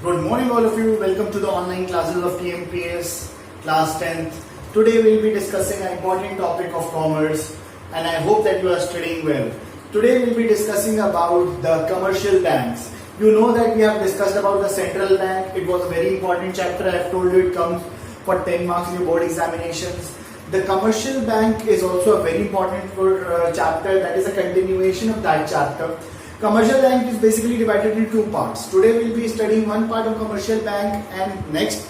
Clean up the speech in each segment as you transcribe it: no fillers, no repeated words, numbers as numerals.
Good morning all of you. Welcome to the online classes of TMPS class 10th. Today we'll be discussing an important topic of commerce and I hope that you are studying well. Today we'll be discussing about the commercial banks. You know that we have discussed about the central bank. It was a very important chapter. I have told you it comes for 10 marks in your board examinations. The commercial bank is also a very important chapter, that is a continuation of that chapter. Commercial bank is basically divided into two parts. Today we'll be studying one part of commercial bank and next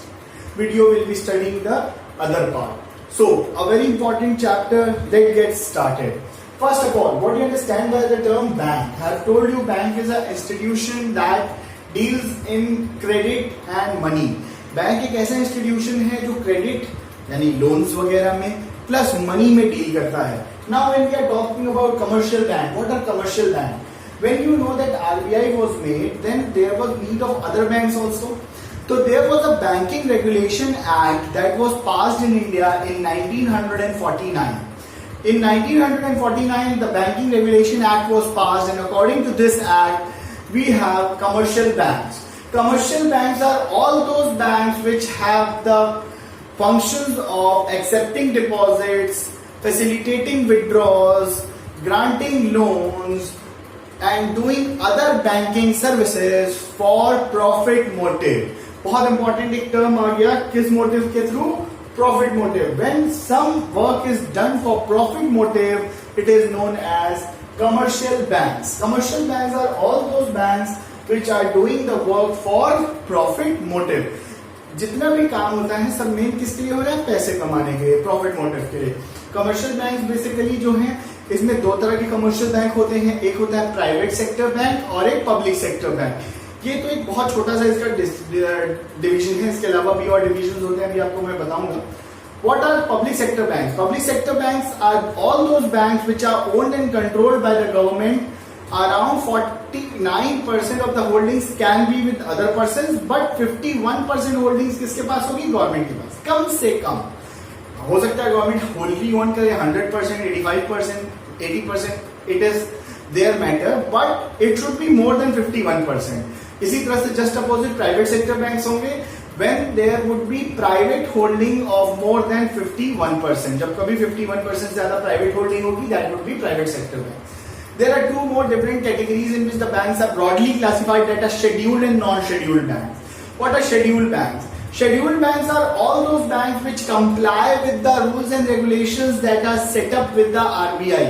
video we'll be studying the other part. So a very important chapter. Let's get started. First of all, what do you understand by the term bank? I have told you bank is an institution that deals in credit and money. Bank एक ऐसा institution है जो credit यानी loans वगैरह में plus money में deal करता है. Now when we are talking about commercial bank, what are commercial bank? When you know that RBI was made, then there was need of other banks also. So there was a Banking Regulation Act that was passed in India in 1949. In 1949, the Banking Regulation Act was passed, and according to this act, we have commercial banks. Commercial banks are all those banks which have the functions of accepting deposits, facilitating withdrawals, granting loans, and doing other banking services for profit motive. बहुत important एक term आ गया, किस motive के through? Profit motive. When some work is done for profit motive, it is known as commercial banks. Commercial banks are all those banks which are doing the work for profit motive. जितना भी काम होता है सब main किसके लिए हो रहा है? पैसे कमाने के लिए, प्रॉफिट मोटिव के लिए. कमर्शियल बैंक बेसिकली जो है, इसमें दो तरह के कमर्शियल बैंक होते हैं. एक होता है प्राइवेट सेक्टर बैंक और एक पब्लिक सेक्टर बैंक. ये तो एक बहुत छोटा सा इसका डिवीजन है. इसके अलावा भी और डिविजन होते हैं, अभी आपको मैं बताऊंगा. What are public sector banks? Public sector banks are all those banks which are owned and controlled by the government. Around 49% of the holdings can be with other persons, but 51% holdings किसके पास होगी? Government के पास. कम से कम हो सकता है government होलली own करे 100%, 85%, 80%. It is their matter, but it should be more than 51%. इसी तरह से just opposite private sector banks होंगे when there would be private holding of more than 51%. जब कभी 51% से ज्यादा प्राइवेट होल्डिंग होगी, that would be private sector banks. There are two more different categories in which the banks are broadly classified, that are scheduled and non-scheduled banks. What are scheduled banks? Scheduled banks are all those banks which comply with the rules and regulations that are set up with the RBI.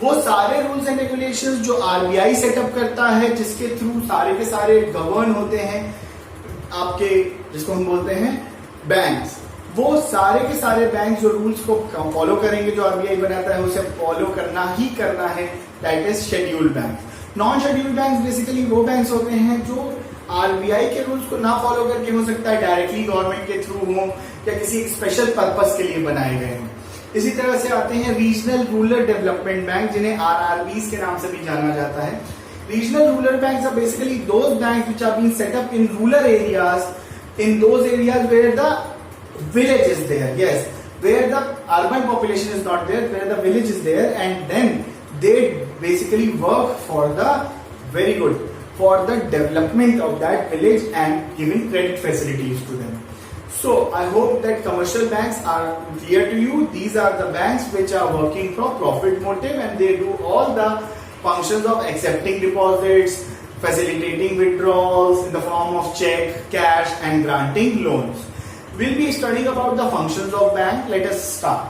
वो सारे rules and regulations जो RBI setup करता है, जिसके through सारे के सारे govern होते हैं आपके, जिसको हम बोलते हैं बैंक्स, वो सारे के सारे बैंक जो रूल्स को फॉलो करेंगे, जो आरबीआई बनाता है उसे फॉलो करना ही करना है. That is scheduled bank. Non scheduled bank basically वो बैंक्स होते हैं जो आरबीआई के रूल्स को ना फॉलो करके, हो सकता है डायरेक्टली गवर्नमेंट के थ्रू हो या किसी स्पेशल पर्पस के लिए बनाए गए हों. इसी तरह से आते हैं रीजनल रूरल डेवलपमेंट बैंक, जिन्हें आरआरबीज के नाम से भी जाना जाता है. Regional rural banks are basically those banks which are being set up in rural areas, in those areas where the village is there. Yes, where the urban population is not there, where the village is there, and then they basically work for the very good for the development of that village and giving credit facilities to them. So I hope that commercial banks are clear to you. These are the banks which are working for profit motive, and they do all the functions of accepting deposits, facilitating withdrawals in the form of check, cash, and granting loans. We'll be studying about the functions of bank. Let us start.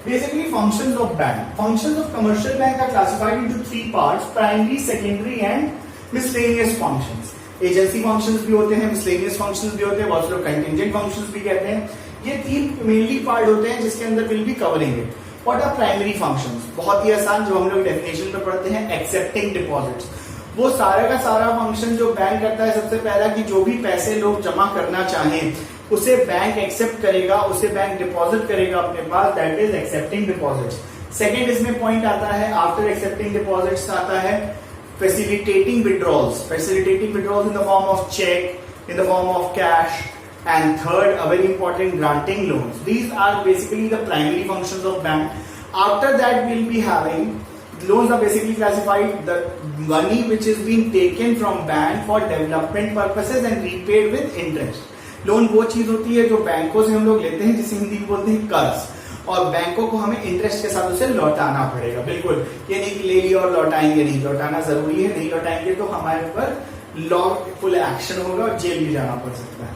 Basically, functions of bank. Functions of commercial bank are classified into three parts: primary, secondary, and miscellaneous functions. Agency functions भी होते हैं, miscellaneous functions भी होते हैं, बहुत लोग contingent functions भी कहते हैं. ये तीन मेनली पार्ट होते हैं जिसके अंदर will be covering it. What are primary functions? बहुत ही आसान, जो हम लोग डेफिनेशन में पढ़ते हैं, एक्सेप्टिंग डिपॉजिट्स. वो सारा का सारा फंक्शन जो बैंक करता है, सबसे पहला कि जो भी पैसे लोग जमा करना चाहें उसे बैंक एक्सेप्ट करेगा, उसे बैंक डिपॉजिट करेगा अपने पास. That is accepting deposits. Second इसमें पॉइंट आता है, आफ्टर एक्सेप्टिंग डिपॉजिट्स आता है facilitating withdrawals. Facilitating withdrawals in the form of check, in the form of cash, and third, a very important, granting loans. These are basically the primary functions of bank. After that, we'll be having Loans are basically classified the money which is being taken from bank for development purposes and repaid with interest. Loan वो चीज होती है जो बैंकों से हम लोग लेते हैं, जिसे हिंदी में बोलते हैं कर्ज, और बैंकों को हमें इंटरेस्ट के साथ उसे लौटाना पड़ेगा। बिल्कुल ये नहीं कि ले लिया और लौटाएंगे नहीं, लौटाना जरूरी है, नहीं लौटाएंगे तो हमारे ऊपर लॉ फुल एक्शन होगा और जेल भी जाना पड़ सकता है।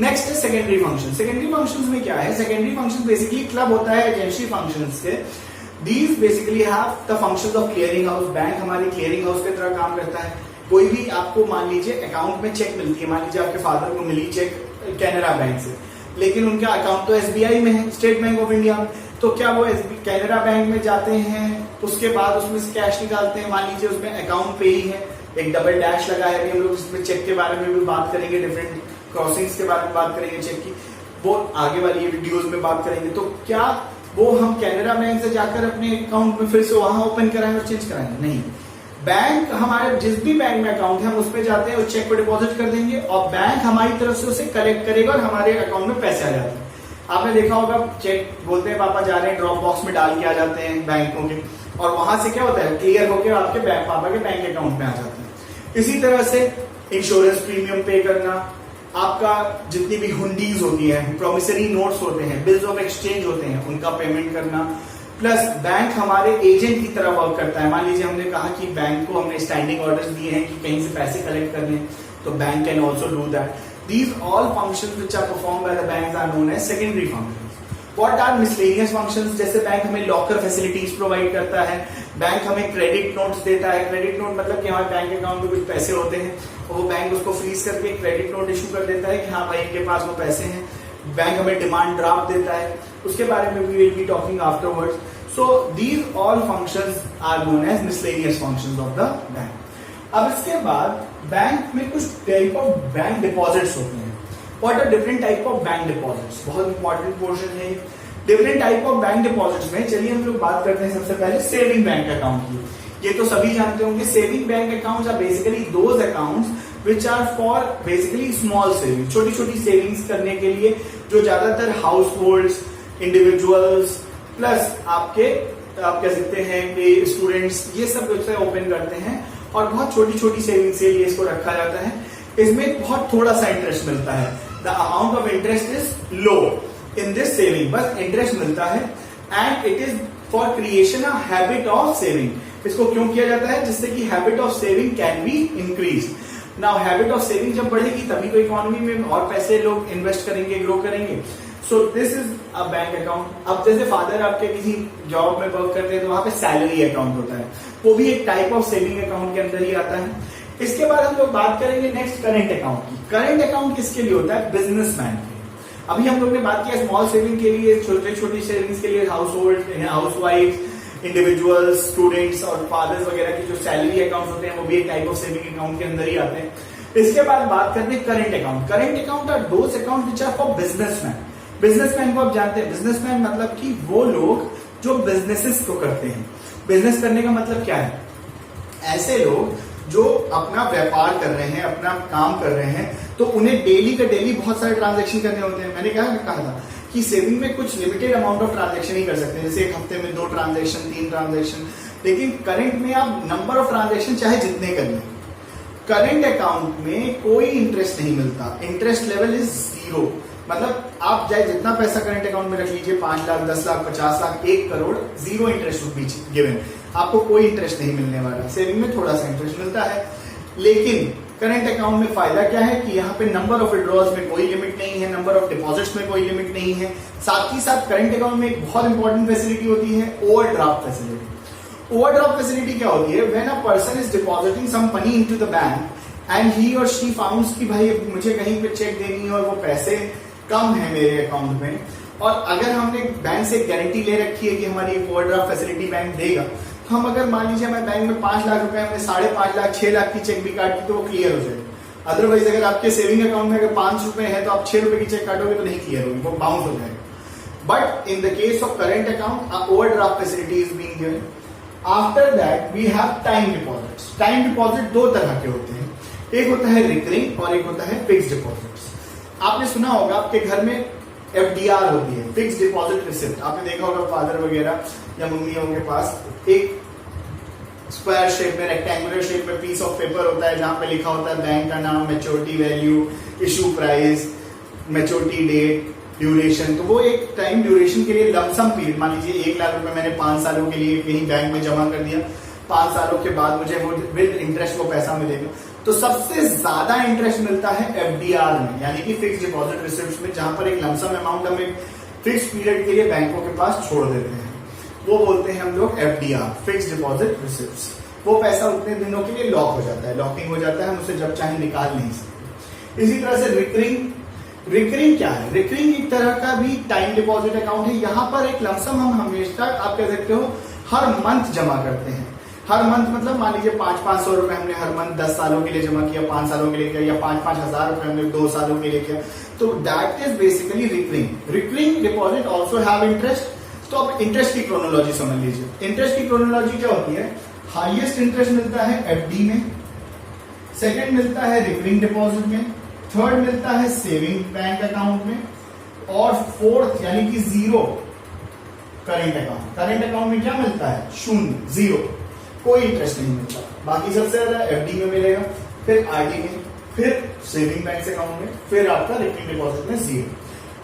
नेक्स्ट है सेकेंडरी फंक्शन। सेकेंडरी फंक्शंस में क्या है? सेकेंडरी फंक्शन बेसिकली क्लब होता है एजेंसी फंक्शंस के। These basically have the functions of clearing house. Bank हमारी क्लियरिंग हाउस की तरह काम करता है। कोई भी आपको मान लीजिए अकाउंट में चेक मिलती है, मान लीजिए आपके फादर को मिली चेक कैनरा बैंक से, लेकिन उनका अकाउंट तो एसबीआई में है, स्टेट बैंक ऑफ इंडिया में, तो क्या वो कैनरा बैंक में जाते हैं, उसके बाद उसमें से कैश निकालते हैं, मान लीजिए उसमें अकाउंट पे ही है, एक डबल डैश लगा है, अभी हम लोग इसमें चेक के बारे में भी बात करेंगे, डिफरेंट क्रॉसिंग्स के बारे में बात करेंगे चेक की, वो आगे वाली वीडियोज में बात करेंगे। तो क्या वो हम कैनरा बैंक से जाकर अपने अकाउंट में फिर से वहां ओपन कराएंगे और चेंज कराएंगे? नहीं, बैंक हमारे जिस भी बैंक में अकाउंट है हम उस पर जाते हैं, उस चेक को डिपॉजिट कर देंगे और बैंक हमारी तरफ से उसे कलेक्ट करेगा और हमारे अकाउंट में पैसे आ जाते हैं। आपने देखा होगा चेक बोलते हैं पापा जा रहे हैं, ड्रॉप बॉक्स में डाल के आ जाते हैं बैंकों के, और वहां से क्या होता है, क्लियर होकर आपके बैंक पापा के बैंक अकाउंट में आ जाते हैं। इसी तरह से इंश्योरेंस प्रीमियम पे करना, आपका जितनी भी हुंडीज होती हैं, प्रोमिसरी नोट्स होते हैं, बिल्स ऑफ एक्सचेंज होते हैं, उनका पेमेंट करना, प्लस बैंक हमारे एजेंट की तरह वर्क करता है। मान लीजिए हमने कहा कि बैंक को हमने स्टैंडिंग ऑर्डर्स दिए हैं कि कहीं से पैसे कलेक्ट करने, तो bank can also do that. These all functions which are performed by the banks are known as secondary functions. What are miscellaneous functions? जैसे बैंक हमें लॉकर फैसिलिटीज प्रोवाइड करता है, बैंक हमें क्रेडिट नोट्स देता है। Credit note मतलब कि हमारे बैंक अकाउंट में कुछ पैसे होते हैं और वो बैंक उसको फ्रीज करके क्रेडिट नोट इशू कर देता है कि हाँ भाई इनके पास वो पैसे हैं। बैंक हमें डिमांड ड्राफ्ट देता है, उसके बारे में we will be talking afterwards. So these all functions are known as miscellaneous functions of the bank. अब इसके बाद बैंक में कुछ टाइप ऑफ बैंक डिपॉजिट्स होते हैं। What are different type of bank deposits? बहुत इंपॉर्टेंट पोर्शन है। Different type of bank deposits में चलिए हम लोग बात करते हैं सबसे पहले सेविंग बैंक अकाउंट की। ये तो सभी जानते होंगे, saving bank accounts are basically those accounts which are for basically small saving, छोटी छोटी सेविंग्स करने के लिए, जो ज्यादातर हाउस होल्ड्स, इंडिविजुअल्स प्लस आपके आप कह सकते हैं कि स्टूडेंट्स, ये सब ओपन करते हैं और बहुत छोटी छोटी सेविंग्स के लिए इसको रखा जाता है। इसमें बहुत थोड़ा सा इंटरेस्ट मिलता है, the amount of interest is low in this saving, बस इंटरेस्ट मिलता है and it is for creation a habit of saving. इसको क्यों किया जाता है? जिससे कि habit of saving can be increase. Now habit of saving जब बढ़ेगी तभी तो इकोनॉमी में और पैसे लोग इन्वेस्ट करेंगे, ग्रो करेंगे। So this is a bank account. अब जैसे फादर आपके किसी जॉब में वर्क करते हैं तो वहां पे सैलरी अकाउंट होता है, वो भी एक टाइप ऑफ सेविंग अकाउंट के अंदर ही आता है। इसके बाद हम लोग बात करेंगे नेक्स्ट करंट अकाउंट की। करंट अकाउंट किसके लिए होता है? बिजनेसमैन के। अभी हम लोग ने बात किया स्मॉल सेविंग के लिए, छोटे छोटी सेविंग्स के लिए, house hold, house wife, individuals, students और फादर्स वगैरह की जो सैलरी अकाउंट होते हैं वो भी एक टाइप ऑफ सेविंग अकाउंट के अंदर ही आते हैं। इसके बाद बात करते हैं current account. Current account are those account which are for businessman. Businessman को आप जानते हैं, बिजनेसमैन मतलब कि वो लोग जो बिजनेसेस को करते हैं। बिजनेस करने का मतलब क्या है? ऐसे लोग जो अपना व्यापार कर रहे हैं, अपना काम कर रहे हैं, तो उन्हें डेली का डेली बहुत सारे ट्रांजैक्शन करने होते हैं। मैंने कहा था कि सेविंग में कुछ लिमिटेड अमाउंट ऑफ ट्रांजैक्शन ही कर सकते हैं, जैसे एक हफ्ते में 2 ट्रांजैक्शन, 3 ट्रांजैक्शन, लेकिन करंट में आप नंबर ऑफ ट्रांजैक्शन चाहे जितने कर लें। करंट अकाउंट में कोई इंटरेस्ट नहीं मिलता, इंटरेस्ट लेवल इज 0। मतलब आप चाहे जितना पैसा करंट अकाउंट में रख लीजिए, 5 lakh, 10 lakh, 50 lakh, 1 crore, 0 interest would be given. आपको कोई इंटरेस्ट नहीं मिलने वाला। सेविंग में थोड़ा सा इंटरेस्ट मिलता है, लेकिन करंट अकाउंट में फायदा क्या है कि यहाँ पे नंबर ऑफ विड्रॉल्स में कोई लिमिट नहीं है, नंबर ऑफ डिपॉजिट्स में कोई लिमिट नहीं है। साथ ही साथ करंट अकाउंट में एक बहुत इंपॉर्टेंट फैसिलिटी होती है, ओवरड्राफ्ट फैसिलिटी। ओवरड्राफ्ट फैसिलिटी क्या होती है? When a person is depositing some money into the bank and he और शी फाउंड्स कि भाई मुझे कहीं पे चेक देनी है और वो पैसे कम है मेरे अकाउंट में, और अगर हमने बैंक से गारंटी ले रखी है कि हमारी ओवरड्राफ्ट फैसिलिटी बैंक देगा, तो हम अगर मान लीजिए हमारे बैंक में 5 लाख रुपए, हमने 5.5 लाख, 6 लाख की चेक भी काट दी तो वो क्लियर हो जाएगा। अदरवाइज अगर आपके सेविंग अकाउंट में अगर 5 रुपए है तो आप 6 रुपए की चेक काटोगे तो नहीं क्लियर होगी, वो बाउंस हो जाएगा। But in the case of current account overdraft facility is being given. After that we have time deposits. Time deposit 2 तरह के होते हैं, एक होता है रिकरिंग और एक होता है फिक्स्ड डिपॉजिट्स। आपने सुना होगा आपके घर में FDR होती है, फिक्स डिपॉजिट रिसिप्ट। आपने देखा होगा फादर वगैरह या मम्मियों के पास एक स्क्वायर शेप में, रेक्टेंगुलर शेप में पीस ऑफ पेपर होता है जहां पे लिखा होता है बैंक का नाम, maturity value, issue price, maturity date, duration. तो वो एक टाइम ड्यूरेशन के लिए लमसम पीरियड, मान लीजिए 1 लाख रुपए मैंने 5 सालों के लिए कहीं बैंक में जमा कर दिया, 5 सालों के बाद मुझे वो विद इंटरेस्ट वो पैसा मिलेगा। तो सबसे ज्यादा इंटरेस्ट मिलता है एफडीआर में, यानी कि फिक्स डिपॉजिट रिसिप्ट में, जहां पर एक लमसम अमाउंट हम एक फिक्स पीरियड के लिए बैंकों के पास छोड़ देते हैं। वो बोलते हैं हम लोग एफडीआर, फिक्स डिपॉजिट रिसिप्ट। वो पैसा उतने दिनों के लिए लॉक हो जाता है, लॉकिंग हो जाता है, हम उसे जब चाहे निकाल नहीं सकते। इसी तरह से रिकरिंग क्या है? रिकरिंग एक तरह का भी टाइम डिपॉजिट अकाउंट है। यहाँ पर एक लमसम हम हमेशा, आप कह सकते हो, हर मंथ जमा करते हैं। हर मंथ मतलब मान लीजिए 500-500 रुपए हमने हर मंथ 10 सालों के लिए जमा किया, 5 सालों के लिए किया, या 5-5 हजार रुपए हमने 2 सालों के लिए किया, तो that is basically recurring deposit also have interest. तो अब इंटरेस्ट की क्रोनोलॉजी समझ लीजिए। इंटरेस्ट की क्रोनोलॉजी क्या होती है? हाईएस्ट इंटरेस्ट मिलता है एफडी में, सेकेंड मिलता है रिकरिंग डिपॉजिट में, थर्ड मिलता है सेविंग बैंक अकाउंट में, और फोर्थ यानी कि 0 करेंट अकाउंट। करेंट अकाउंट में क्या मिलता है? 0, 0, कोई इंटरेस्ट नहीं मिलता। बाकी सबसे ज्यादा एफडी में मिलेगा, फिर आरडी में, फिर सेविंग बैंक अकाउंट में, फिर आपका रिकरिंग डिपॉजिट में 0।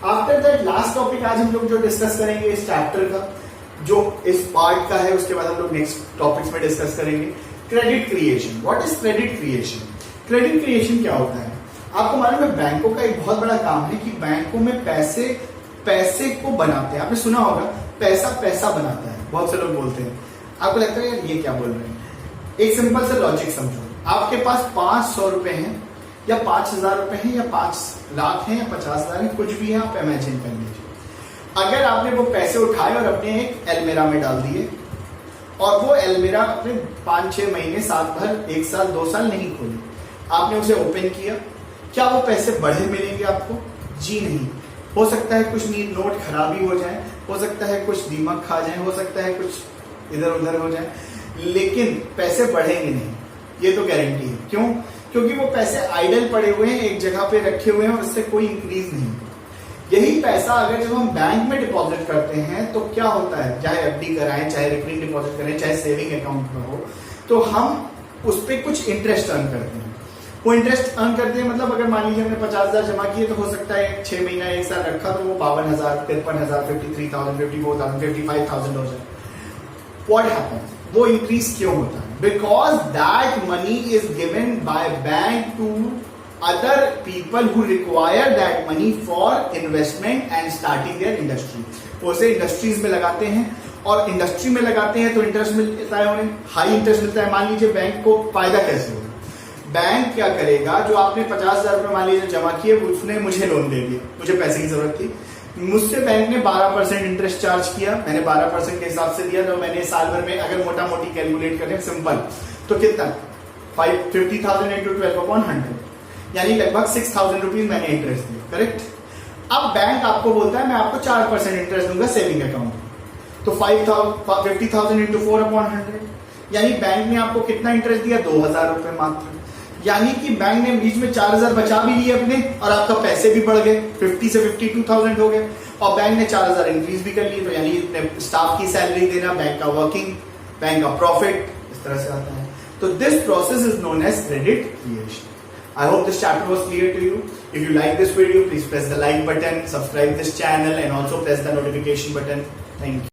आफ्टर दैट लास्ट टॉपिक आज हम लोग जो डिस्कस करेंगे इस चैप्टर का, जो इस पार्ट का है, उसके बाद हम लोग नेक्स्ट टॉपिक्स में डिस्कस करेंगे credit creation. What is credit creation? Credit creation क्या होता है? आपको मालूम है बैंकों का एक बहुत बड़ा काम है कि बैंकों में पैसे को बनाते हैं। आपने सुना होगा पैसा बनाता है, बहुत से लोग बोलते हैं। आपको लगता है यार ये क्या बोल रहे हैं? एक सिंपल सा लॉजिक समझो। आपके पास 500 रुपए हैं, या 5000 रुपए हैं, या 5 लाख हैं, या 50,000 है, कुछ भी है, आप इमेजिन कर लीजिए। अगर आपने वो पैसे उठाए और अपने एक एलमेरा में डाल दिए, और वो एलमेरा अपने 5-6 महीने, साल भर, 1 साल, 2 साल नहीं खोली, आपने उसे ओपन किया, क्या वो पैसे बढ़े मिलेंगे आपको? जी नहीं। हो सकता है कुछ नोट खराबी हो जाए, हो सकता है कुछ दीमक खा जाए, हो सकता है कुछ इधर उधर हो जाए, लेकिन पैसे बढ़ेंगे नहीं, ये तो गारंटी है। क्यों? क्योंकि वो पैसे आइडल पड़े हुए हैं, एक जगह पे रखे हुए हैं, और उससे कोई इंक्रीज नहीं। यही पैसा अगर जब हम बैंक में डिपॉजिट करते हैं तो क्या होता है, चाहे एफडी कराएं, चाहे रिकरिंग डिपॉजिट करें, चाहे सेविंग अकाउंट में हो, तो हम उस पर कुछ इंटरेस्ट अर्न करते हैं। वो इंटरेस्ट अर्न करते हैं मतलब अगर मान लीजिए हमने 50,000 जमा किए, तो हो सकता है 6 महीना, 1 साल रखा, तो वो 52,000, 53,000, 53,000, 54,000, 55,000 हो जाए। What happens? वो इंक्रीज क्यों होता है? Because that money is given by bank to other people who require that money for investment and starting their industry. वो उसे इंडस्ट्रीज में लगाते हैं, और इंडस्ट्री में लगाते हैं तो इंटरेस्ट मिलता है उन्हें, हाई इंटरेस्ट मिलता है। मान लीजिए बैंक को फायदा कैसे होगा? बैंक क्या करेगा, जो आपने 50,000 रुपए मान लीजिए जमा किए, उसने मुझे लोन दे दिया, मुझे पैसे की जरूरत थी, मुझसे बैंक ने 12% इंटरेस्ट चार्ज किया, मैंने 12% के हिसाब से दिया, तो मैंने साल भर में अगर मोटा मोटी कैलकुलेट करें सिंपल, तो कितना 50,000 इंटू 12/100, यानी लगभग 6,000 रुपीज मैंने इंटरेस्ट दिया, करेक्ट। अब बैंक आपको बोलता है मैं आपको 4% इंटरेस्ट दूंगा सेविंग अकाउंट, तो 50,000 इंटू 4/100, यानी बैंक ने आपको कितना इंटरेस्ट दिया? 2,000 रुपए मात्र। यानी कि बैंक ने बीच में 4,000 बचा भी लिए अपने, और आपका पैसे भी बढ़ गए, 50 से 52,000 हो गए, और बैंक ने 4,000 इंक्रीज भी कर लिए, तो यानी स्टाफ की सैलरी देना, बैंक का वर्किंग, बैंक का प्रॉफिट, इस तरह से आता है। तो this process is known as credit creation. I hope this chapter was clear to you. If you like this video, please press the like button, subscribe this channel, and also press the notification button. Thank you.